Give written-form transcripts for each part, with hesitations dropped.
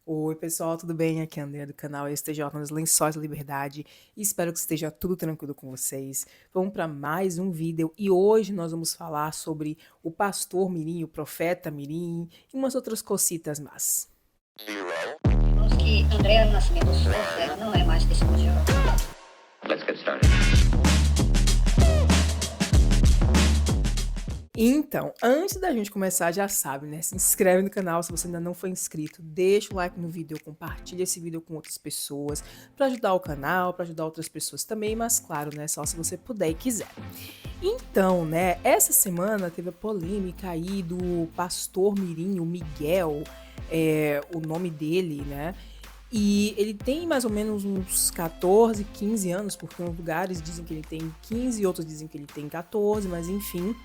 Oi, pessoal, tudo bem? Aqui é a Andrea do canal STJ nos Lençóis da Liberdade. Espero que esteja tudo tranquilo com vocês. Vamos para mais um vídeo e hoje nós vamos falar sobre o pastor Mirim, o profeta Mirim e umas outras cositas más. Que Andrea Nascimento Souza não é mais discutível. Let's get started. Então, antes da gente começar, já sabe, né? Se inscreve no canal se você ainda não foi inscrito, deixa o like no vídeo, compartilha esse vídeo com outras pessoas, para ajudar o canal, para ajudar outras pessoas também, mas claro, né? Só se você puder e quiser. Então, né? Essa semana teve a polêmica aí do pastor Mirim, o Miguel, o nome dele, né? E ele tem mais ou menos uns 14, 15 anos, porque uns lugares dizem que ele tem 15 e outros dizem que ele tem 14, mas enfim.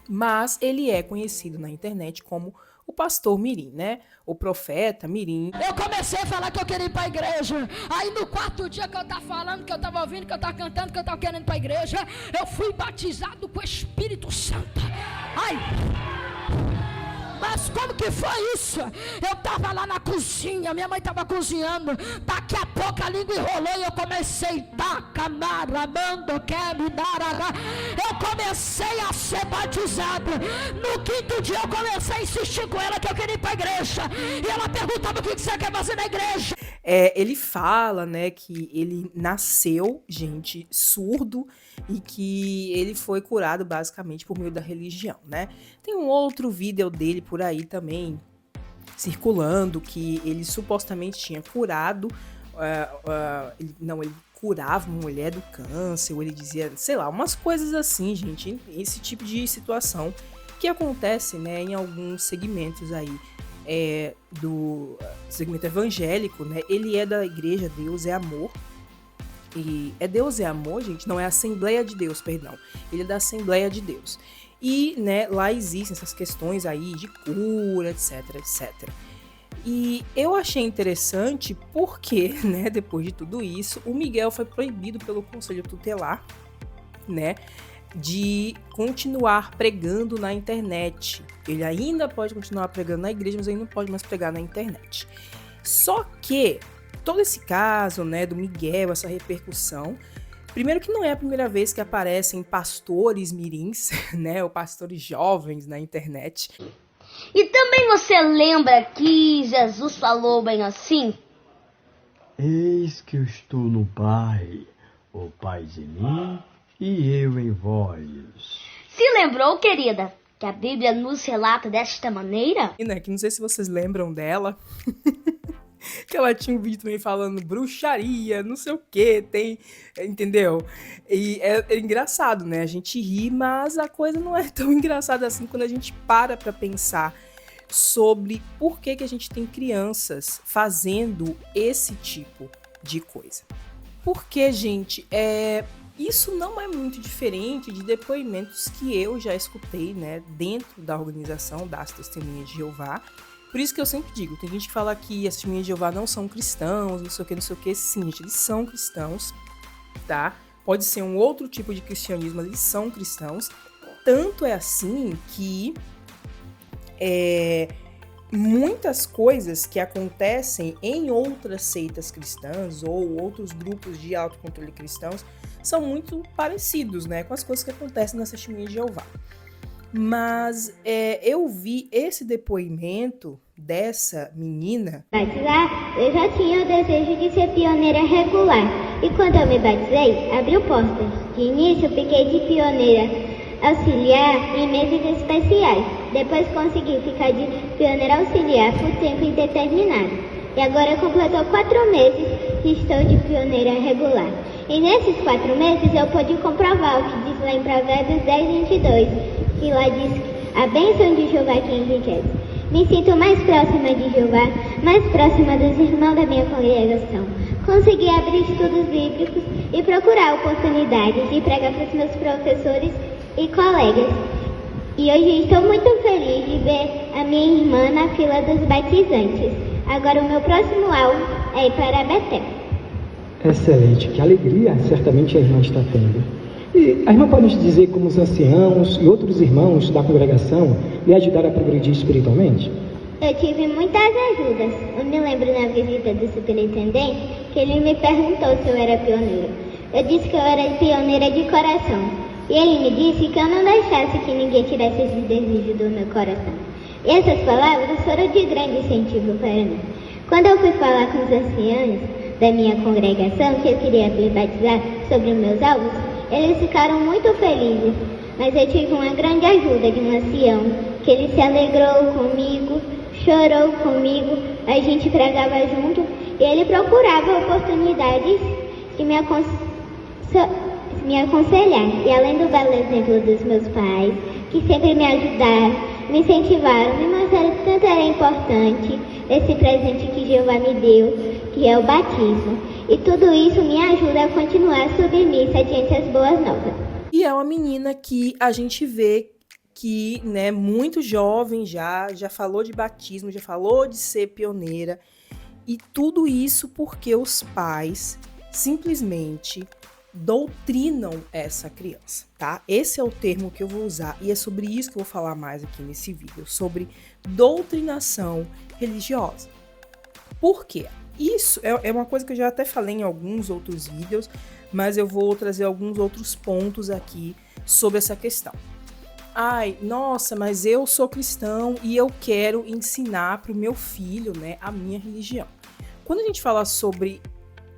Mas ele é conhecido na internet como o pastor Mirim, né? O profeta Mirim. Eu comecei a falar que eu queria ir para a igreja. Aí no quarto dia que eu estava falando, que eu estava ouvindo, que eu estava cantando, que eu estava querendo ir para a igreja, eu fui batizado com o Espírito Santo. Ai! Mas como que foi isso? Eu estava lá na cozinha, minha mãe estava cozinhando. Daqui a pouco a língua enrolou e eu comecei eu comecei a ser batizado. No quinto dia eu comecei a insistir com ela que eu queria ir para a igreja. E ela perguntava o que você quer fazer na igreja. Ele fala, né, que ele nasceu, gente, surdo e que ele foi curado basicamente por meio da religião, né? Tem um outro vídeo dele por aí também circulando que ele supostamente tinha curado, ele curava uma mulher do câncer, ou ele dizia, sei lá, umas coisas assim, gente, esse tipo de situação que acontece, né, em alguns segmentos aí. Do segmento evangélico, né? Ele é da igreja Deus é Amor. E Deus é Amor, gente? Não, é Assembleia de Deus, perdão. Ele é da Assembleia de Deus. E, né, lá existem essas questões aí de cura, etc, etc. E eu achei interessante porque, né, depois de tudo isso, o Miguel foi proibido pelo Conselho Tutelar, né, de continuar pregando na internet. Ele ainda pode continuar pregando na igreja, mas ele não pode mais pregar na internet. Só que todo esse caso, né, do Miguel, essa repercussão, primeiro que não é a primeira vez que aparecem pastores mirins, né, ou pastores jovens na internet. E também você lembra que Jesus falou bem assim? Eis que eu estou no Pai, o Pai de mim e eu em vós. Se lembrou, querida, que a Bíblia nos relata desta maneira? E, né, que não sei se vocês lembram dela, que ela tinha um vídeo também falando bruxaria, não sei o que, tem, entendeu? E é engraçado, né? A gente ri, mas a coisa não é tão engraçada assim quando a gente para pra pensar sobre por que a gente tem crianças fazendo esse tipo de coisa. Porque, gente, isso não é muito diferente de depoimentos que eu já escutei, né, dentro da organização das Testemunhas de Jeová. Por isso que eu sempre digo, tem gente que fala que as Testemunhas de Jeová não são cristãos, não sei o que. Sim, gente, eles são cristãos, tá? Pode ser um outro tipo de cristianismo, mas eles são cristãos. Tanto é assim que muitas coisas que acontecem em outras seitas cristãs ou outros grupos de autocontrole cristãos são muito parecidos, né, com as coisas que acontecem nas Testemunhas de Jeová. Mas eu vi esse depoimento dessa menina. Batizar, eu já tinha o desejo de ser pioneira regular. E quando eu me batizei, abriu portas. De início, fiquei de pioneira auxiliar em meses especiais. Depois consegui ficar de pioneira auxiliar por tempo indeterminado. E agora completou 4 meses que estou de pioneira regular. E nesses 4 meses eu pude comprovar o que diz lá em Provérbios 10:22, que lá diz a bênção de Jeová que enriquece. Me sinto mais próxima de Jeová, mais próxima dos irmãos da minha congregação. Consegui abrir estudos bíblicos e procurar oportunidades de pregar para os meus professores e colegas. E hoje estou muito feliz de ver a minha irmã na fila dos batizantes. Agora o meu próximo alvo é ir para Betel. Excelente, que alegria certamente a irmã está tendo. E a irmã pode nos dizer como os anciãos e outros irmãos da congregação lhe ajudaram a progredir espiritualmente? Eu tive muitas ajudas. Eu me lembro lembro na visita do superintendente que ele me perguntou se eu era pioneira. Eu disse que eu era pioneira de coração. E ele me disse que eu não deixasse que ninguém tirasse esse desejo do meu coração. E essas palavras foram de grande incentivo para mim. Quando eu fui falar com os anciãos da minha congregação que eu queria me batizar sobre os meus alvos, eles ficaram muito felizes. Mas eu tive uma grande ajuda de um ancião, que ele se alegrou comigo, chorou comigo, a gente pregava junto e ele procurava oportunidades de me aconselhar. E além do belo exemplo dos meus pais, que sempre me ajudaram, me incentivaram, me mostraram que tanto era importante esse presente que Jeová me deu, que é o batismo. E tudo isso me ajuda a continuar submissa diante das boas novas. E é uma menina que a gente vê que, né, muito jovem já falou de batismo, já falou de ser pioneira. E tudo isso porque os pais simplesmente doutrinam essa criança, tá? Esse é o termo que eu vou usar e é sobre isso que eu vou falar mais aqui nesse vídeo, sobre doutrinação religiosa. Por quê? Isso é uma coisa que eu já até falei em alguns outros vídeos, mas eu vou trazer alguns outros pontos aqui sobre essa questão. Ai, nossa, mas eu sou cristão e eu quero ensinar para o meu filho, né, a minha religião. Quando a gente fala sobre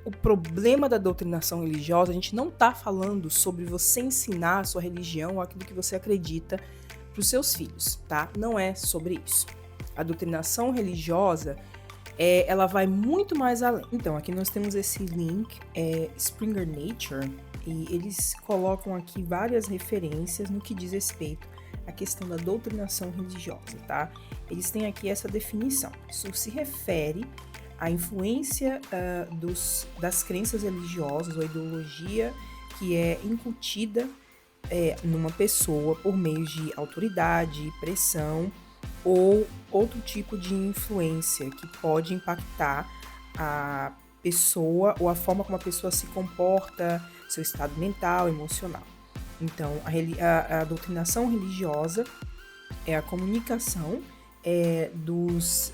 o problema da doutrinação religiosa, a gente não está falando sobre você ensinar a sua religião ou aquilo que você acredita para os seus filhos, tá? Não é sobre isso. A doutrinação religiosa, ela vai muito mais além. Então, aqui nós temos esse link, Springer Nature, e eles colocam aqui várias referências no que diz respeito à questão da doutrinação religiosa, tá? Eles têm aqui essa definição. Isso se refere à influência das crenças religiosas ou ideologia que é incutida numa pessoa por meio de autoridade, pressão ou outro tipo de influência que pode impactar a pessoa ou a forma como a pessoa se comporta, seu estado mental, emocional. Então, a doutrinação religiosa é a comunicação dos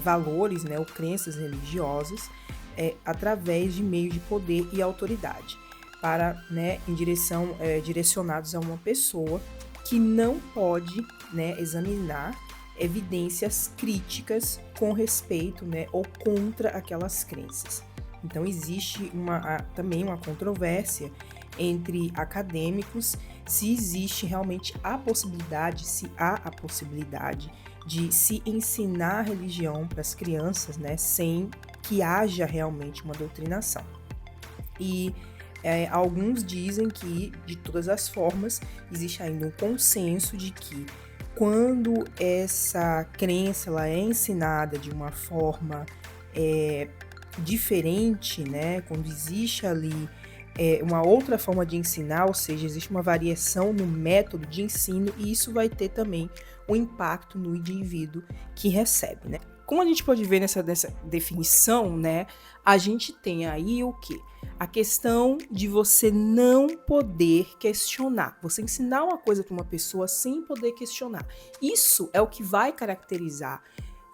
valores, né, ou crenças religiosas através de meios de poder e autoridade para, né, direcionados a uma pessoa que não pode, né, examinar evidências críticas com respeito, né, ou contra aquelas crenças. Então existe também uma controvérsia entre acadêmicos se existe realmente se há a possibilidade de se ensinar a religião para as crianças, né, sem que haja realmente uma doutrinação. E alguns dizem que, de todas as formas, existe ainda um consenso de que quando essa crença ela é ensinada de uma forma diferente, né, quando existe ali uma outra forma de ensinar, ou seja, existe uma variação no método de ensino, e isso vai ter também um impacto no indivíduo que recebe, né? Como a gente pode ver nessa definição, né, a gente tem aí o quê? A questão de você não poder questionar, você ensinar uma coisa para uma pessoa sem poder questionar. Isso é o que vai caracterizar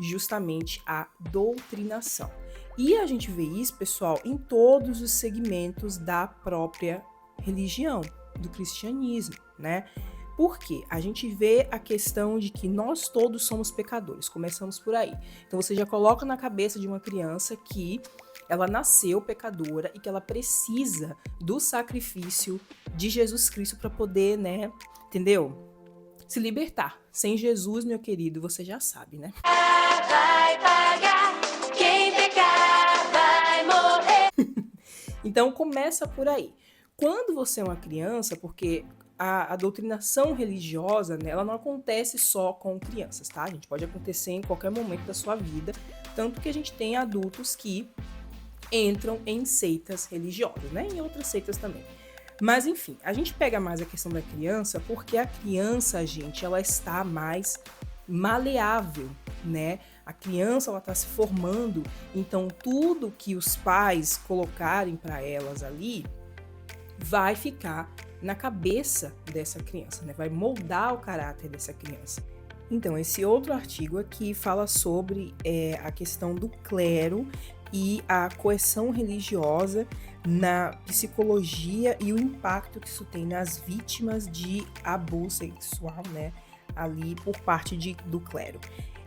justamente a doutrinação. E a gente vê isso, pessoal, em todos os segmentos da própria religião, do cristianismo, né? Porque a gente vê a questão de que nós todos somos pecadores, começamos por aí. Então você já coloca na cabeça de uma criança que ela nasceu pecadora e que ela precisa do sacrifício de Jesus Cristo para poder, né, entendeu? Se libertar. Sem Jesus, meu querido, você já sabe, né? Vai pagar, quem pecar vai morrer. Então começa por aí. Quando você é uma criança, porque a doutrinação religiosa, né, ela não acontece só com crianças, tá? A gente pode acontecer em qualquer momento da sua vida, tanto que a gente tem adultos que entram em seitas religiosas, né? Em outras seitas também. Mas, enfim, a gente pega mais a questão da criança porque a criança, gente, ela está mais maleável, né? A criança, ela está se formando, então tudo que os pais colocarem para elas ali vai ficar na cabeça dessa criança, né? Vai moldar o caráter dessa criança. Então, esse outro artigo aqui fala sobre a questão do clero e a coerção religiosa na psicologia e o impacto que isso tem nas vítimas de abuso sexual, né, ali por parte do clero.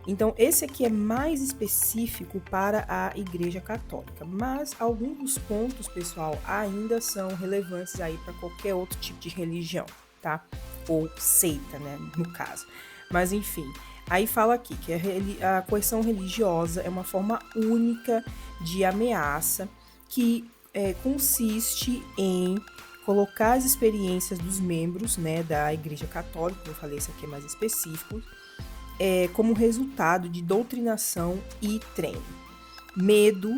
Então, esse aqui é mais específico para a Igreja Católica, mas alguns dos pontos, pessoal, ainda são relevantes aí para qualquer outro tipo de religião, tá? Ou seita, né, no caso. Mas, enfim, aí fala aqui que a coerção religiosa é uma forma única de ameaça que consiste em colocar as experiências dos membros, né, da Igreja Católica, como eu falei, esse aqui é mais específico, como resultado de doutrinação e treino. Medo,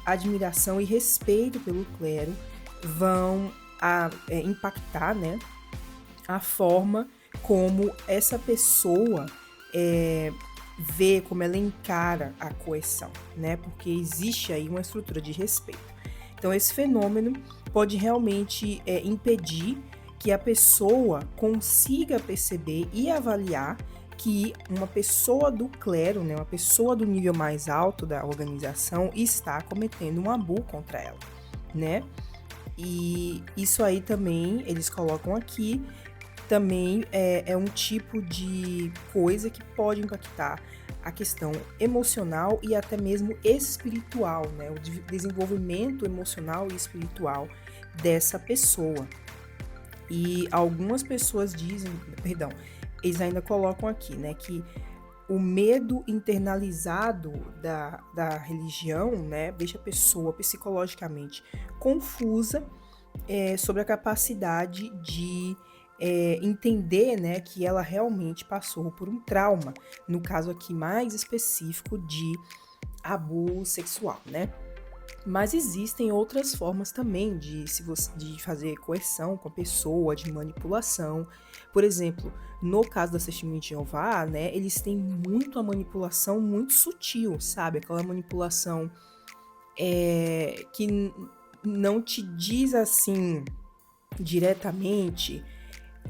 admiração e respeito pelo clero vão impactar, né, a forma como essa pessoa vê, como ela encara a coerção, né, porque existe aí uma estrutura de respeito. Então, esse fenômeno pode realmente impedir que a pessoa consiga perceber e avaliar que uma pessoa do clero, né, uma pessoa do nível mais alto da organização está cometendo um abuso contra ela, né? E isso aí também, eles colocam aqui, também é um tipo de coisa que pode impactar a questão emocional e até mesmo espiritual, né? O desenvolvimento emocional e espiritual dessa pessoa. E algumas pessoas eles ainda colocam aqui, né, que o medo internalizado da religião, né, deixa a pessoa psicologicamente confusa sobre a capacidade de entender, né, que ela realmente passou por um trauma, no caso aqui mais específico de abuso sexual, né? Mas existem outras formas também de fazer coerção com a pessoa, de manipulação. Por exemplo, no caso da Testemunha de Jeová, né, eles têm muito a manipulação muito sutil, sabe? Aquela manipulação que não te diz assim diretamente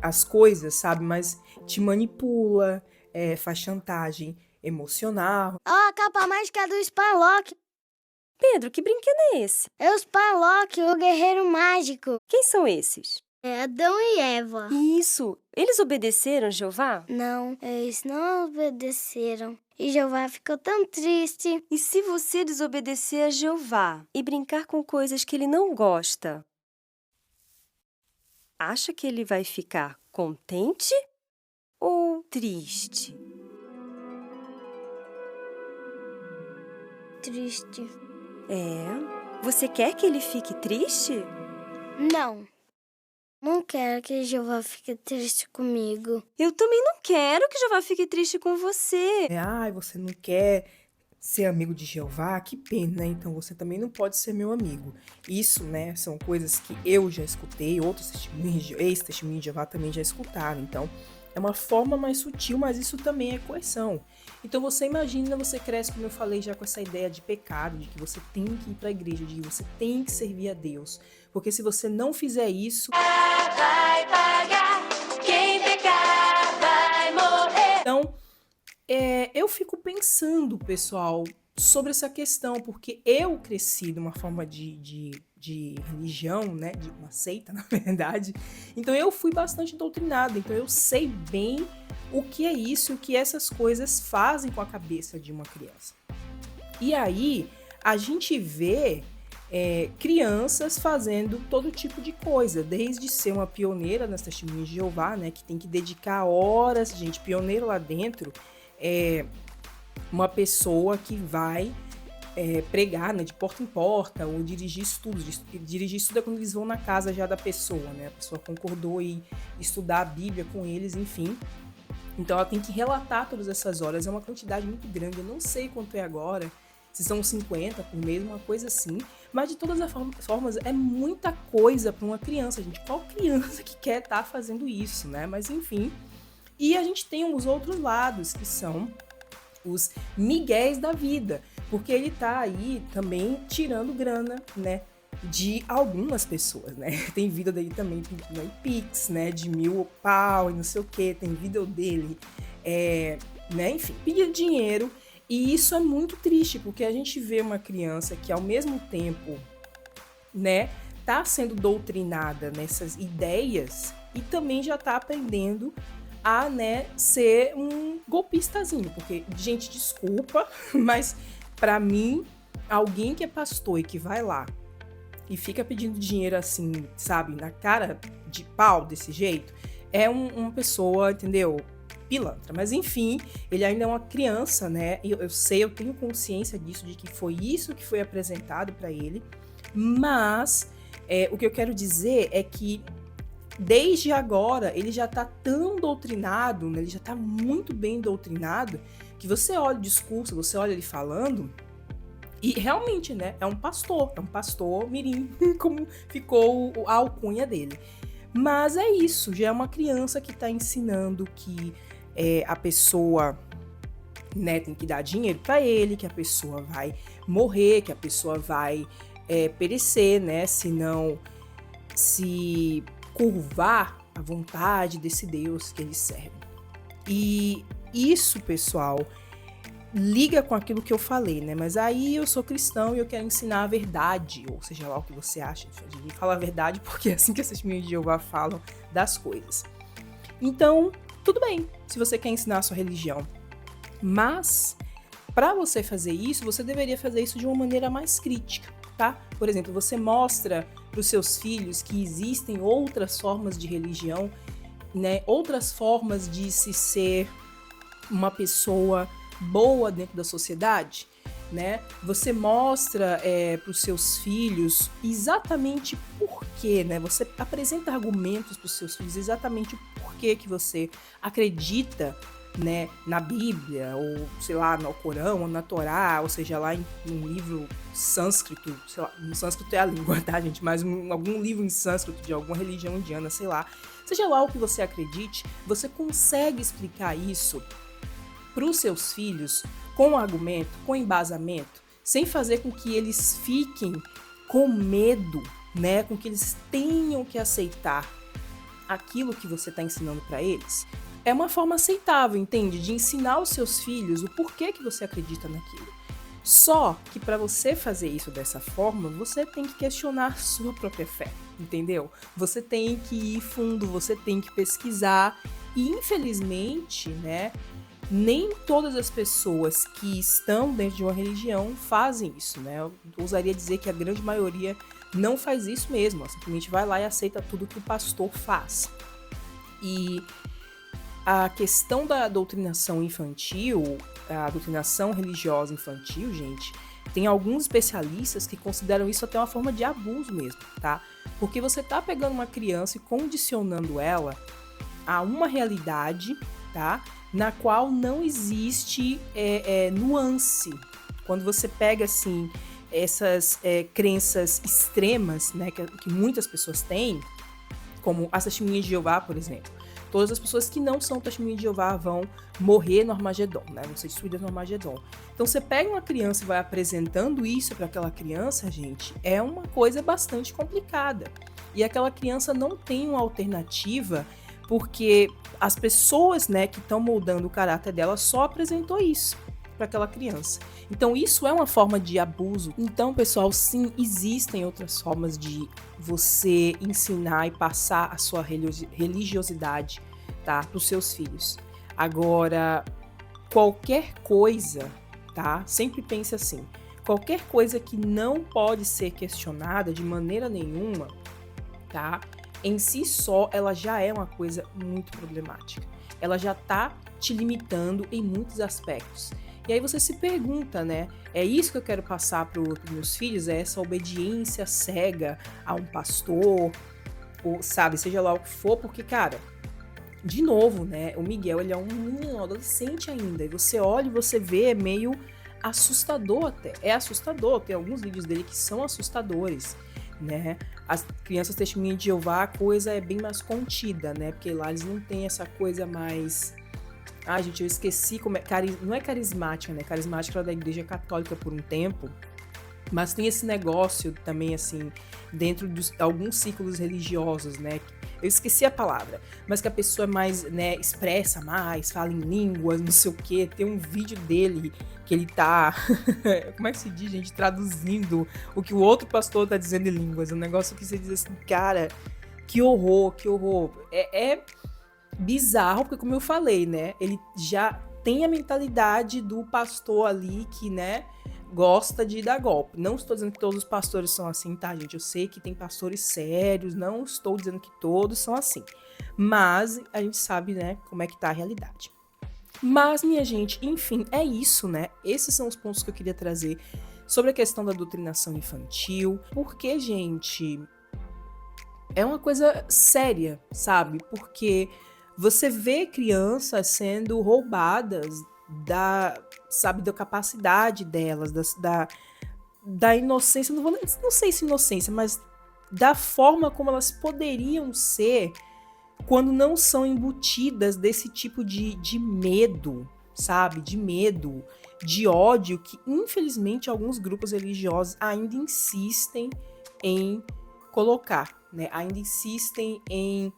as coisas, sabe? Mas te manipula, faz chantagem emocional. Ó, a capa mágica do Spylock. Pedro, que brinquedo é esse? É o Spylock, o guerreiro mágico. Quem são esses? É Adão e Eva. Isso! Eles obedeceram Jeová? Não, eles não obedeceram. E Jeová ficou tão triste. E se você desobedecer a Jeová e brincar com coisas que ele não gosta, acha que ele vai ficar contente ou triste? Triste. Você quer que ele fique triste? Não. Não quero que Jeová fique triste comigo. Eu também não quero que Jeová fique triste com você. Você não quer ser amigo de Jeová? Que pena, né? Então você também não pode ser meu amigo. Isso, né, são coisas que eu já escutei, outros ex-testemunhos de Jeová também já escutaram. Então, é uma forma mais sutil, mas isso também é coerção. Então você imagina, você cresce, como eu falei, já com essa ideia de pecado, de que você tem que ir para a igreja, de que você tem que servir a Deus. Porque se você não fizer isso, vai pagar, quem pecar vai morrer. Então, eu fico pensando, pessoal, sobre essa questão, porque eu cresci de uma forma de religião, né, de uma seita, na verdade. Então eu fui bastante doutrinada, então eu sei bem o que é isso, o que essas coisas fazem com a cabeça de uma criança. E aí a gente vê crianças fazendo todo tipo de coisa, desde ser uma pioneira nas Testemunhas de Jeová, né, que tem que dedicar horas, gente, pioneiro lá dentro uma pessoa que vai pregar, né, de porta em porta, ou dirigir estudos. Dirigir estudo é quando eles vão na casa já da pessoa, né? A pessoa concordou em estudar a Bíblia com eles, enfim. Então ela tem que relatar todas essas horas, é uma quantidade muito grande, eu não sei quanto é agora, se são 50 por mês, uma coisa assim, mas de todas as formas é muita coisa para uma criança, gente. Qual criança que quer estar fazendo isso, né? Mas enfim. E a gente tem os outros lados, que são os migués da vida, porque ele tá aí também tirando grana, né, de algumas pessoas, né? Tem vídeo dele também pedindo aí Pix, né? De 1.000 pau e não sei o que. Tem vídeo dele, né? Enfim, pedindo dinheiro. E isso é muito triste, porque a gente vê uma criança que ao mesmo tempo, né, tá sendo doutrinada nessas ideias e também já tá aprendendo a, né, ser um golpistazinho. Porque, gente, desculpa, mas pra mim, alguém que é pastor e que vai lá e fica pedindo dinheiro assim, sabe, na cara de pau desse jeito, é uma pessoa, entendeu? Pilantra. Mas enfim, ele ainda é uma criança, né? Eu sei, eu tenho consciência disso, de que foi isso que foi apresentado para ele. Mas o que eu quero dizer é que desde agora ele já tá tão doutrinado, né? Ele já tá muito bem doutrinado, que você olha o discurso, você olha ele falando, e realmente, né? É um pastor mirim, como ficou a alcunha dele. Mas é isso, já é uma criança que tá ensinando que a pessoa, né, tem que dar dinheiro para ele, que a pessoa vai morrer, que a pessoa vai perecer, né, se não se curvar à vontade desse Deus que ele serve. E isso, pessoal, liga com aquilo que eu falei, né? Mas aí eu sou cristão e eu quero ensinar a verdade, ou seja lá o que você acha de falar a verdade, porque é assim que as testemunhas de Jeová falam das coisas. Então, tudo bem, se você quer ensinar a sua religião. Mas, para você fazer isso, você deveria fazer isso de uma maneira mais crítica, tá? Por exemplo, você mostra para os seus filhos que existem outras formas de religião, né? Outras formas de se ser uma pessoa boa dentro da sociedade, né? Você mostra para os seus filhos exatamente por quê, né? Você apresenta argumentos para os seus filhos exatamente o porquê que você acredita, né, na Bíblia, ou sei lá, no Corão, ou na Torá, ou seja lá em um livro sânscrito, sei lá, no sânscrito é a língua, tá, gente? Mas algum livro em sânscrito de alguma religião indiana, sei lá. Seja lá o que você acredite, você consegue explicar isso para os seus filhos com argumento, com embasamento, sem fazer com que eles fiquem com medo, né? Com que eles tenham que aceitar aquilo que você está ensinando para eles. É uma forma aceitável, entende? De ensinar aos seus filhos o porquê que você acredita naquilo. Só que para você fazer isso dessa forma, você tem que questionar sua própria fé, entendeu? Você tem que ir fundo, você tem que pesquisar. E infelizmente, né, nem todas as pessoas que estão dentro de uma religião fazem isso, né? Eu ousaria dizer que a grande maioria não faz isso mesmo, ela simplesmente vai lá e aceita tudo que o pastor faz. E a questão da doutrinação infantil, a doutrinação religiosa infantil, gente, tem alguns especialistas que consideram isso até uma forma de abuso mesmo, tá? Porque você tá pegando uma criança e condicionando ela a uma realidade, tá? Na qual não existe nuance. Quando você pega, assim, essas crenças extremas, né, que muitas pessoas têm, como as testemunhas de Jeová, por exemplo. Todas as pessoas que não são testemunhas de Jeová vão morrer no Armagedon, né? Vão ser destruídas no Armagedon. Então, você pega uma criança e vai apresentando isso para aquela criança, gente, é uma coisa bastante complicada. E aquela criança não tem uma alternativa, porque as pessoas, né, que estão moldando o caráter dela só apresentou isso para aquela criança. Então isso é uma forma de abuso. Então, pessoal, sim, existem outras formas de você ensinar e passar a sua religiosidade, tá, para os seus filhos. Agora, qualquer coisa, tá, sempre pense assim, qualquer coisa que não pode ser questionada de maneira nenhuma, tá, em si só, ela já é uma coisa muito problemática. Ela já tá te limitando em muitos aspectos. E aí você se pergunta, né? É isso que eu quero passar para os meus filhos? É essa obediência cega a um pastor? Ou, sabe, seja lá o que for, porque, cara, de novo, né? O Miguel, ele é um menino, um adolescente ainda. E você olha e você vê, é meio assustador até. É assustador, tem alguns vídeos dele que são assustadores, né? As crianças testemunhas de Jeová, a coisa é bem mais contida, né? Porque lá eles não têm essa coisa mais... Ah, gente, eu esqueci como é... Não é carismática, né? Carismática era da Igreja Católica por um tempo. Mas tem esse negócio também, assim, dentro de alguns círculos religiosos, né? Eu esqueci a palavra, mas que a pessoa é mais, né, expressa mais, fala em línguas, não sei o quê. Tem um vídeo dele que ele tá, como é que se diz, gente? Traduzindo o que o outro pastor tá dizendo em línguas. Um negócio que você diz assim, cara, que horror, que horror. É bizarro, porque como eu falei, né? Ele já tem a mentalidade do pastor ali que, né, gosta de dar golpe. Não estou dizendo que todos os pastores são assim, tá, gente? Eu sei que tem pastores sérios, não estou dizendo que todos são assim. Mas a gente sabe, né, como é que tá a realidade. Mas, minha gente, enfim, é isso, né? Esses são os pontos que eu queria trazer sobre a questão da doutrinação infantil. Porque, gente, é uma coisa séria, sabe? Porque você vê crianças sendo roubadas sabe, da capacidade delas, da inocência, não sei se inocência, mas da forma como elas poderiam ser quando não são embutidas desse tipo de medo, sabe? De medo, de ódio, que infelizmente alguns grupos religiosos ainda insistem em colocar, né? Ainda insistem em,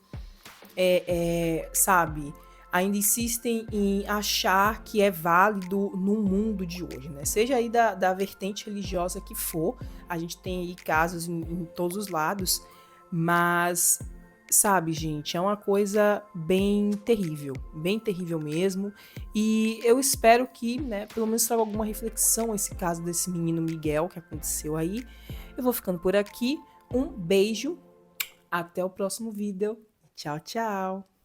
sabe? Ainda insistem em achar que é válido no mundo de hoje, né? Seja aí da vertente religiosa que for, a gente tem aí casos em todos os lados, mas, sabe, gente, é uma coisa bem terrível mesmo, e eu espero que, né, pelo menos traga alguma reflexão esse caso desse menino Miguel que aconteceu aí. Eu vou ficando por aqui, um beijo, até o próximo vídeo, tchau, tchau!